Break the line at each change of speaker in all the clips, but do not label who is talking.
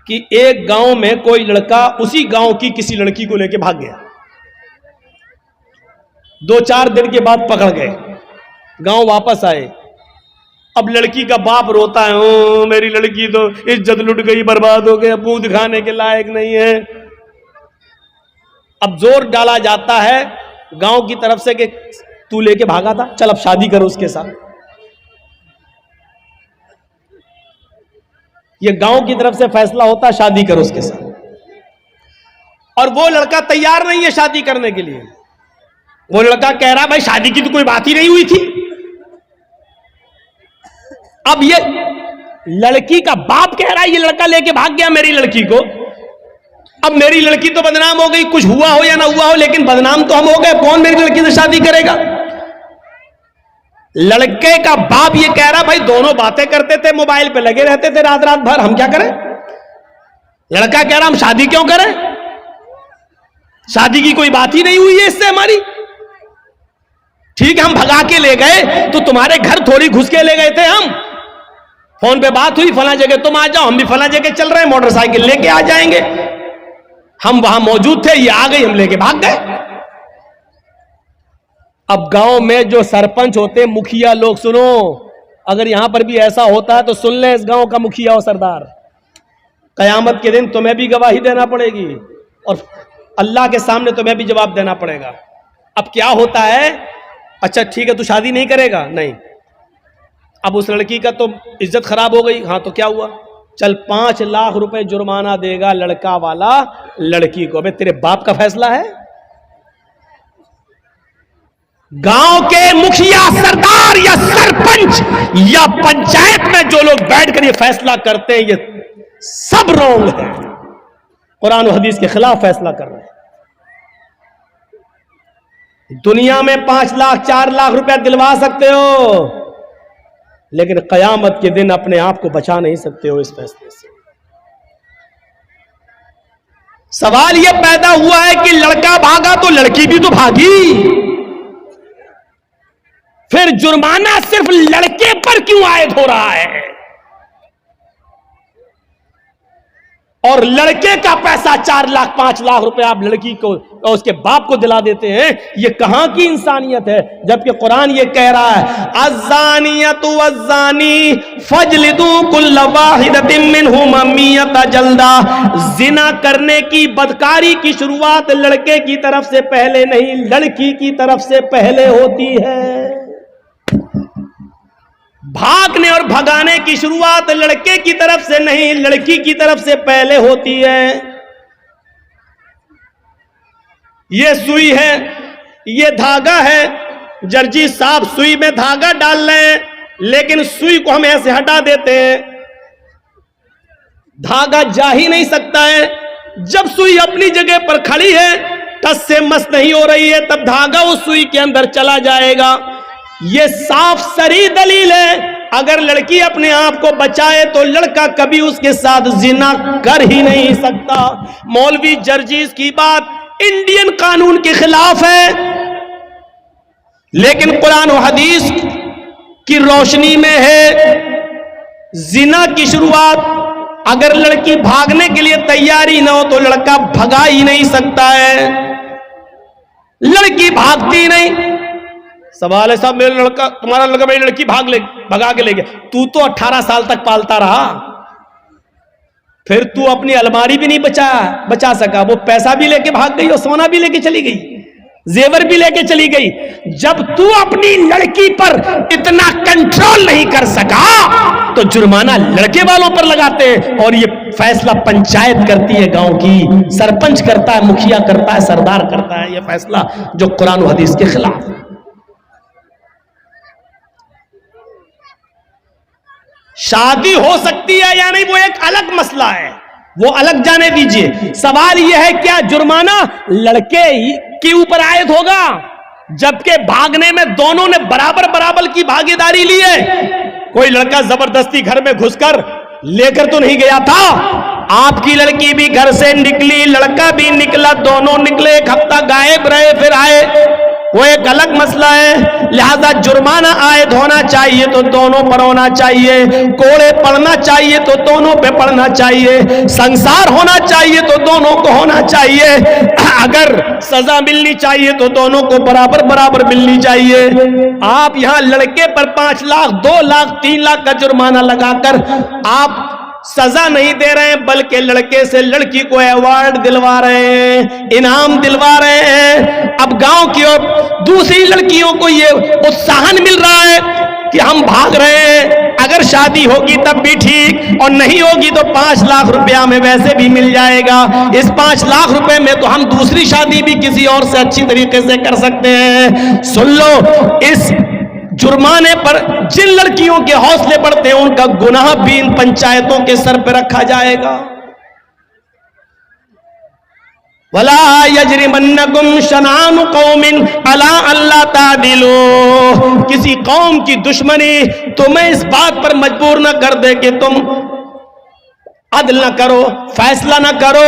कि एक गांव में कोई लड़का उसी गांव की किसी लड़की को लेकर भाग गया। 2-4 दिन के बाद पकड़ गए, गांव वापस आए। अब लड़की का बाप रोता है, ओ मेरी लड़की तो इज्जत लुट गई, बर्बाद हो गई, मुंह दिखाने के लायक नहीं है। अब जोर डाला जाता है गांव की तरफ से कि तू लेके भागा था, चल अब शादी करो उसके साथ। ये गांव की तरफ से फैसला होता है शादी करो उसके साथ, और वो लड़का तैयार नहीं है शादी करने के लिए। वो लड़का कह रहा भाई शादी की तो कोई बात ही नहीं हुई थी। अब ये लड़की का बाप कह रहा है ये लड़का लेके भाग गया मेरी लड़की को। अब मेरी लड़की तो बदनाम हो गई, कुछ हुआ हो या ना हुआ हो, लेकिन बदनाम तो हम हो गए, कौन मेरी लड़की से शादी करेगा। लड़के का बाप ये कह रहा भाई दोनों बातें करते थे, मोबाइल पे लगे रहते थे रात रात भर, हम क्या करें। लड़का कह रहा हम शादी क्यों करें, शादी की कोई बात ही नहीं हुई है इससे हमारी। ठीक है हम भगा के ले गए तो तुम्हारे घर थोड़ी घुस के ले गए थे, हम फोन पे बात हुई फला जगह तुम आ जाओ, हम भी फला जगह चल रहे हैं, मोटरसाइकिल लेके आ जाएंगे। हम वहां मौजूद थे, ये आ गई, हम लेके भाग गए। अब गांव में जो सरपंच होते, मुखिया लोग, सुनो, अगर यहां पर भी ऐसा होता है तो सुन ले इस गांव का मुखिया और सरदार, कयामत के दिन तुम्हें भी गवाही देना पड़ेगी और अल्लाह के सामने तुम्हें भी जवाब देना पड़ेगा। अब क्या होता है, अच्छा ठीक है तू शादी नहीं करेगा, नहीं, अब उस लड़की का तो इज्जत खराब हो गई, हाँ तो क्या हुआ, चल 5 लाख रुपए जुर्माना देगा लड़का वाला लड़की को। अबे तेरे बाप का फैसला है। गांव के मुखिया, सरदार या सरपंच या पंचायत में जो लोग बैठकर ये फैसला करते हैं, ये सब रोंग है, कुरान और हदीस के खिलाफ फैसला कर रहे हैं। दुनिया में 5 लाख 4 लाख रुपया दिलवा सकते हो, लेकिन कयामत के दिन अपने आप को बचा नहीं सकते हो इस फैसले से। सवाल यह पैदा हुआ है कि लड़का भागा तो लड़की भी तो भागी, फिर जुर्माना सिर्फ लड़के पर क्यों आयद हो रहा है, और लड़के का पैसा 4 लाख 5 लाख रुपए आप लड़की को और उसके बाप को दिला देते हैं। ये कहां की इंसानियत है, जबकि कुरान ये कह रहा है अज़्ज़ानियतु वज़्ज़ानी फजलिदू कुल्ल वाहिदतिन मिनहुमा मियता जल्दा। जिना करने की, बदकारी की शुरुआत लड़के की तरफ से पहले नहीं, लड़की की तरफ से पहले होती है। भागने और भगाने की शुरुआत लड़के की तरफ से नहीं, लड़की की तरफ से पहले होती है। ये सुई है, ये धागा है, दर्जी साहब सुई में धागा डाल रहे हैं, लेकिन सुई को हम ऐसे हटा देते हैं, धागा जा ही नहीं सकता है। जब सुई अपनी जगह पर खड़ी है, टस से मस नहीं हो रही है, तब धागा उस सुई के अंदर चला जाएगा। ये साफ सरी दलील है, अगर लड़की अपने आप को बचाए तो लड़का कभी उसके साथ जिना कर ही नहीं सकता। मौलवी जर्जीस की बात इंडियन कानून के खिलाफ है, लेकिन कुरान और हदीस की रोशनी में है। जिना की शुरुआत अगर लड़की भागने के लिए तैयारी ना हो तो लड़का भगा ही नहीं सकता है, लड़की भागती नहीं। सवाल है साहब मेरा लड़का, तुम्हारा लड़का मेरी लड़की भगा के ले गया, तू तो 18 साल तक पालता रहा, फिर तू अपनी अलमारी भी नहीं बचा सका, वो पैसा भी लेके भाग गई और सोना भी लेके चली गई, जेवर भी लेके चली गई। जब तू अपनी लड़की पर इतना कंट्रोल नहीं कर सका तो जुर्माना लड़के वालों पर लगाते हैं, और ये फैसला पंचायत करती है, गांव की सरपंच करता है, मुखिया करता है, सरदार करता है, ये फैसला जो कुरान और हदीस के खिलाफ है। शादी हो सकती है या नहीं वो एक अलग मसला है, वो अलग जाने दीजिए। सवाल यह है क्या जुर्माना लड़के के ऊपर आयद होगा, जबकि भागने में दोनों ने बराबर बराबर की भागीदारी ली है। कोई लड़का जबरदस्ती घर में घुसकर लेकर तो नहीं गया था, आपकी लड़की भी घर से निकली, लड़का भी निकला, दोनों निकले, 1 हफ्ता गायब रहे, फिर आए। वो एक अलग मसला है। लिहाजा जुर्माना आयद होना चाहिए तो दोनों पर होना चाहिए, कोड़े पड़ना चाहिए तो दोनों पे पड़ना चाहिए, संसार होना चाहिए तो दोनों को होना चाहिए, अगर सजा मिलनी चाहिए तो दोनों को बराबर बराबर मिलनी चाहिए। आप यहां लड़के पर 5 लाख 2 लाख 3 लाख का जुर्माना लगाकर आप सजा नहीं दे रहे हैं, बल्कि लड़के से लड़की को अवार्ड दिलवा रहे हैं, इनाम दिलवा रहे हैं। अब गांव की और दूसरी लड़कियों को ये उत्साहन मिल रहा है कि हम भाग रहे हैं, अगर शादी होगी तब भी ठीक, और नहीं होगी तो 5 लाख रुपया में वैसे भी मिल जाएगा। इस 5 लाख रुपए में तो हम दूसरी शादी भी किसी और से अच्छी तरीके से कर सकते हैं। सुन लो, इस जुर्माने पर जिन लड़कियों के हौसले बढ़ते हैं उनका गुनाह भी इन पंचायतों के सर पर रखा जाएगा। वला यजरिमन्नकुम शनानु कौमिन अला अल्ला तादिलू, किसी कौम की दुश्मनी तुम्हें इस बात पर मजबूर न कर दे कि तुम अदल न करो, फैसला न करो,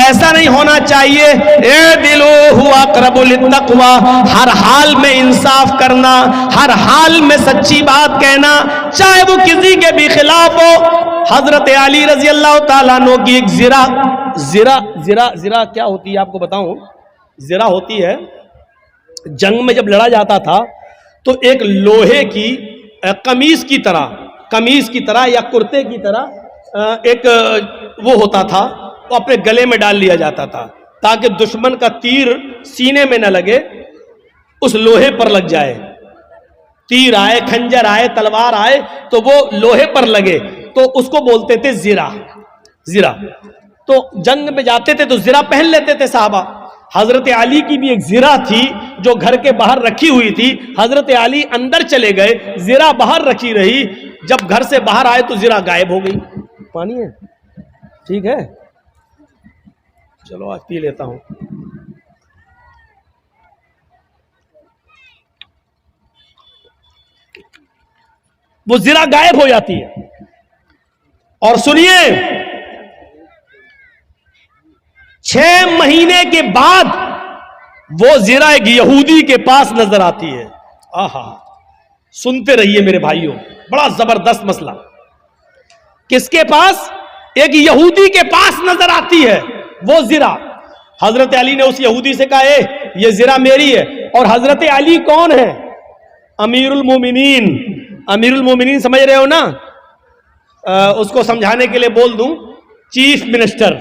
ऐसा नहीं होना चाहिए। ए दिलो हुआ अक़रबु लित्तक़वा, हर हाल में इंसाफ करना, हर हाल में सच्ची बात कहना, चाहे वो किसी के भी खिलाफ हो। हजरत अली रजी अल्लाह ताला अन्हु की एक जिरा क्या होती है आपको बताऊं? जिरा होती है, जंग में जब लड़ा जाता था तो एक लोहे की कमीज की तरह या कुर्ते की तरह एक वो होता था, वो अपने गले में डाल लिया जाता था ताकि दुश्मन का तीर सीने में न लगे, उस लोहे पर लग जाए। तीर आए, खंजर आए, तलवार आए तो वो लोहे पर लगे, तो उसको बोलते थे जिरा। तो जंग में जाते थे तो जिरा पहन लेते थे साहबा। हजरत अली की भी एक जिरा थी जो घर के बाहर रखी हुई थी। हजरत अली अंदर चले गए, जिरा बाहर रखी रही। जब घर से बाहर आए तो जिरा गायब हो गई। पानी है? ठीक है, चलो आज पी लेता हूं। वो जिरा गायब हो जाती है। और सुनिए, 6 महीने के बाद वो जिरा एक यहूदी के पास नजर आती है। आहा, सुनते रहिए मेरे भाइयों, बड़ा जबरदस्त मसला। किसके पास? एक यहूदी के पास नजर आती है वो जिरा। हजरत अली ने उस यहूदी से कहा, ये जिरा मेरी है। और हजरत अली कौन है? अमीरुल मोमिनीन। अमीरुल मोमिनीन समझ रहे हो ना? उसको समझाने के लिए बोल दूं, चीफ मिनिस्टर।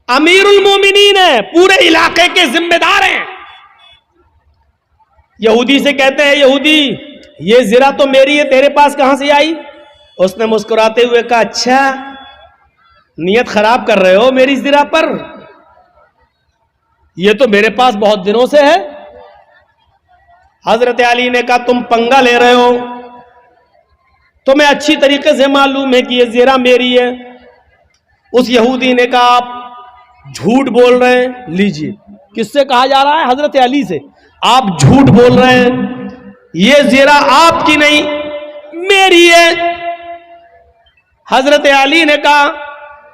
अमीरुल मोमिनीन है, पूरे इलाके के जिम्मेदार हैं। यहूदी से कहते हैं, यहूदी ये जिरा तो मेरी है, तेरे पास कहां से आई? उसने मुस्कुराते हुए कहा, अच्छा नियत खराब कर रहे हो मेरी जिरा पर, ये तो मेरे पास बहुत दिनों से है। हजरत अली ने कहा, तुम पंगा ले रहे हो, तुम्हें अच्छी तरीके से मालूम है कि ये जिरा मेरी है। उस यहूदी ने कहा, आप झूठ बोल रहे हैं। लीजिए, किससे कहा जा रहा है? हजरत अली से। आप झूठ बोल रहे हैं, ये जिरा आपकी नहीं मेरी है। हजरत अली ने कहा,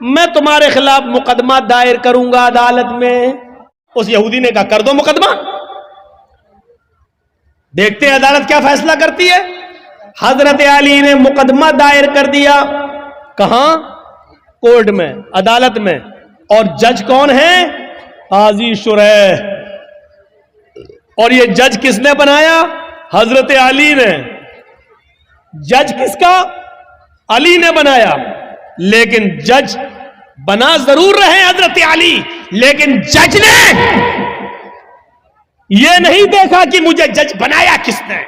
मैं तुम्हारे खिलाफ मुकदमा दायर करूंगा अदालत में। उस यहूदी ने कहा, कर दो मुकदमा, देखते हैं अदालत क्या फैसला करती है। हजरत अली ने मुकदमा दायर कर दिया। कहां? कोर्ट में, अदालत में। और जज कौन है? काजी शुरैह। और ये जज किसने बनाया? हजरत अली ने। जज किसका? अली ने बनाया। लेकिन जज बना जरूर रहे हजरत अली, लेकिन जज ने यह नहीं देखा कि मुझे जज बनाया किसने।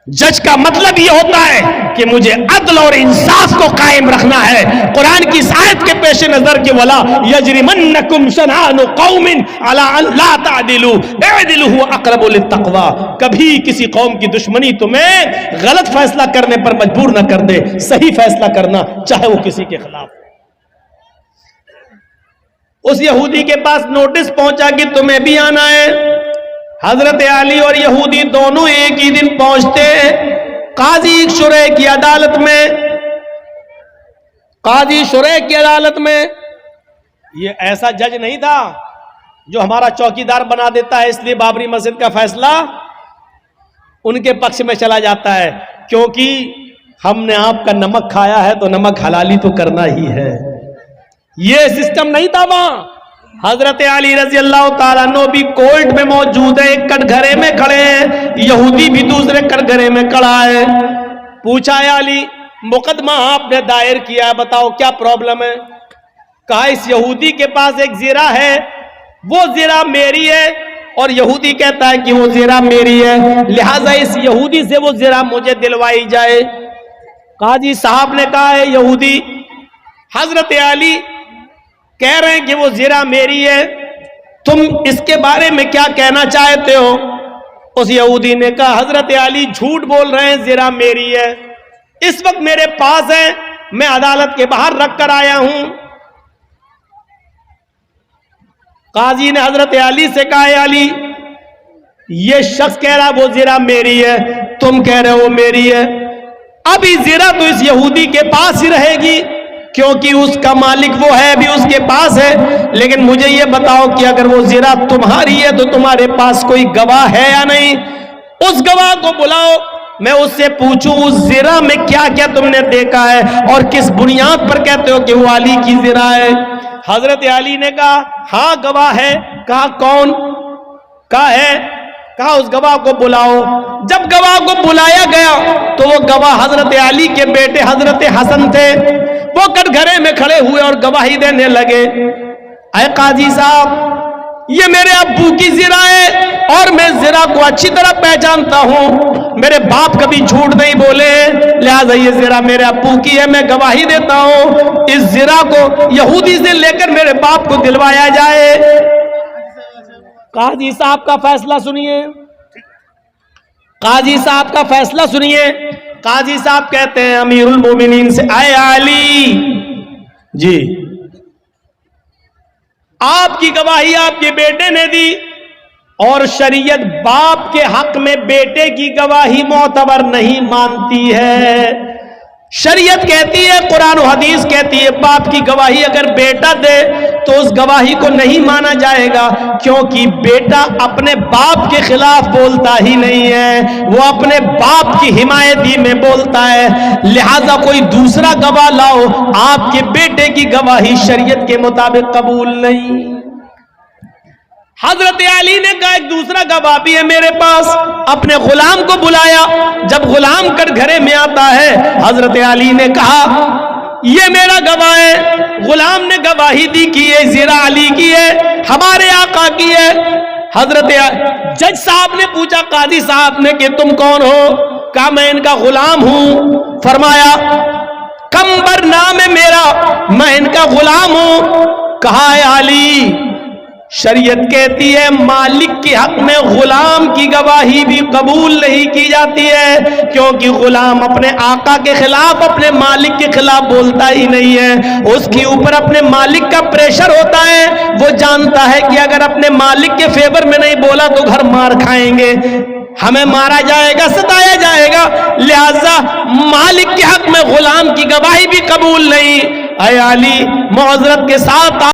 जज का मतलब यह होता है कि मुझे अदल और इंसाफ को कायम रखना है। कुरान की इस आयत के पेश नजर के वला यजरिमन्नकुम शनानु कौमिन अला अल्ला तादिलू इअदिलू हुवा अक़रबु लित्तक़वा, कभी किसी कौम की दुश्मनी तुम्हें गलत फैसला करने पर मजबूर न कर दे। सही फैसला करना, चाहे वो किसी के खिलाफ। उस यहूदी के पास नोटिस पहुंचा कि तुम्हें भी आना है। हजरत अली और यहूदी दोनों एक ही दिन पहुंचते काजी शुरैह की अदालत में। काजी शुरैह की अदालत में ये ऐसा जज नहीं था जो हमारा चौकीदार बना देता है, इसलिए बाबरी मस्जिद का फैसला उनके पक्ष में चला जाता है, क्योंकि हमने आपका नमक खाया है तो नमक हलाली तो करना ही है। ये सिस्टम नहीं था वहां। हजरत अली रजी अल्लाह ताला अन्हु भी कोर्ट में मौजूद है, एक कटघरे में खड़े हैं, यहूदी भी दूसरे कटघरे में खड़ा है। पूछा है अली, मुकदमा आपने दायर किया, बताओ क्या प्रॉब्लम है? कहा इस यहूदी के पास एक ज़िरा है, वो ज़िरा मेरी है, और यहूदी कहता है कि वो ज़िरा मेरी है, लिहाजा इस यहूदी से वो ज़िरा मुझे दिलवाई जाए। काजी साहब ने कहा है यहूदी, हजरत अली कह रहे हैं कि वो ज़िरा मेरी है, तुम इसके बारे में क्या कहना चाहते हो? उस यहूदी ने कहा हजरत अली झूठ बोल रहे हैं, ज़िरा मेरी है, इस वक्त मेरे पास है, मैं अदालत के बाहर रख कर आया हूं। काजी ने हजरत अली से कहा अली, ये शख्स कह रहा वो ज़िरा मेरी है, तुम कह रहे हो मेरी है, अभी ज़िरा तो इस यहूदी के पास ही रहेगी, क्योंकि उसका मालिक वो है, अभी उसके पास है। लेकिन मुझे ये बताओ कि अगर वो ज़िरा तुम्हारी है तो तुम्हारे पास कोई गवाह है या नहीं? उस गवाह को बुलाओ, मैं उससे पूछूं उस ज़िरा में क्या क्या तुमने देखा है और किस बुनियाद पर कहते हो कि वो अली की ज़िरा है। हजरत अली ने कहा हाँ गवाह है। कहा कौन? कहा है। कहा उस गवाह को बुलाओ। जब गवाह को बुलाया गया तो वो गवाह हजरत अली के बेटे हजरत हसन थे। वो कटघरे में खड़े हुए और गवाही देने लगे, अय काजी साहब, ये मेरे अब्बू की ज़िरा है और मैं ज़िरा को अच्छी तरह पहचानता हूं, मेरे बाप कभी झूठ नहीं बोले, लिहाजा ये ज़िरा मेरे अब्बू की है, मैं गवाही देता हूं इस ज़िरा को यहूदी से लेकर मेरे बाप को दिलवाया जाए। काजी साहब का फैसला सुनिए, काजी साहब का फैसला सुनिए। काजी साहब कहते हैं अमीरुल मोमिनीन से, आए अली जी, आपकी गवाही आपके बेटे ने दी और शरीयत बाप के हक में बेटे की गवाही मोतबर नहीं मानती है। शरीयत कहती है, कुरान और हदीस कहती है, बाप की गवाही अगर बेटा दे तो उस गवाही को नहीं माना जाएगा, क्योंकि बेटा अपने बाप के खिलाफ बोलता ही नहीं है, वो अपने बाप की हिमायती में बोलता है। लिहाजा कोई दूसरा गवाह लाओ, आपके बेटे की गवाही शरीयत के मुताबिक कबूल नहीं। हजरत अली ने कहा एक दूसरा गवाह भी है मेरे पास। अपने गुलाम को बुलाया। जब गुलाम कटघरे में आता है, हजरत अली ने कहा ये मेरा गवाह है। गुलाम ने गवाही दी कि ये ज़िरा अली की है, हमारे आका की है। हजरत जज साहब ने पूछा काजी साहब ने कि तुम कौन हो? कहा मैं इनका गुलाम हूं। फरमाया कंबर नाम है मेरा, मैं इनका गुलाम हूं। कहा है अली, शरीयत कहती है मालिक के हक में गुलाम की गवाही भी कबूल नहीं की जाती है, क्योंकि गुलाम अपने आका के खिलाफ, अपने मालिक के खिलाफ बोलता ही नहीं है। उसके ऊपर अपने मालिक का प्रेशर होता है, वो जानता है कि अगर अपने मालिक के फेवर में नहीं बोला तो घर मार खाएंगे, हमें मारा जाएगा, सताया जाएगा। लिहाजा मालिक के हक में गुलाम की गवाही भी कबूल नहीं। ऐ अली, मुअज़्ज़रत के साथ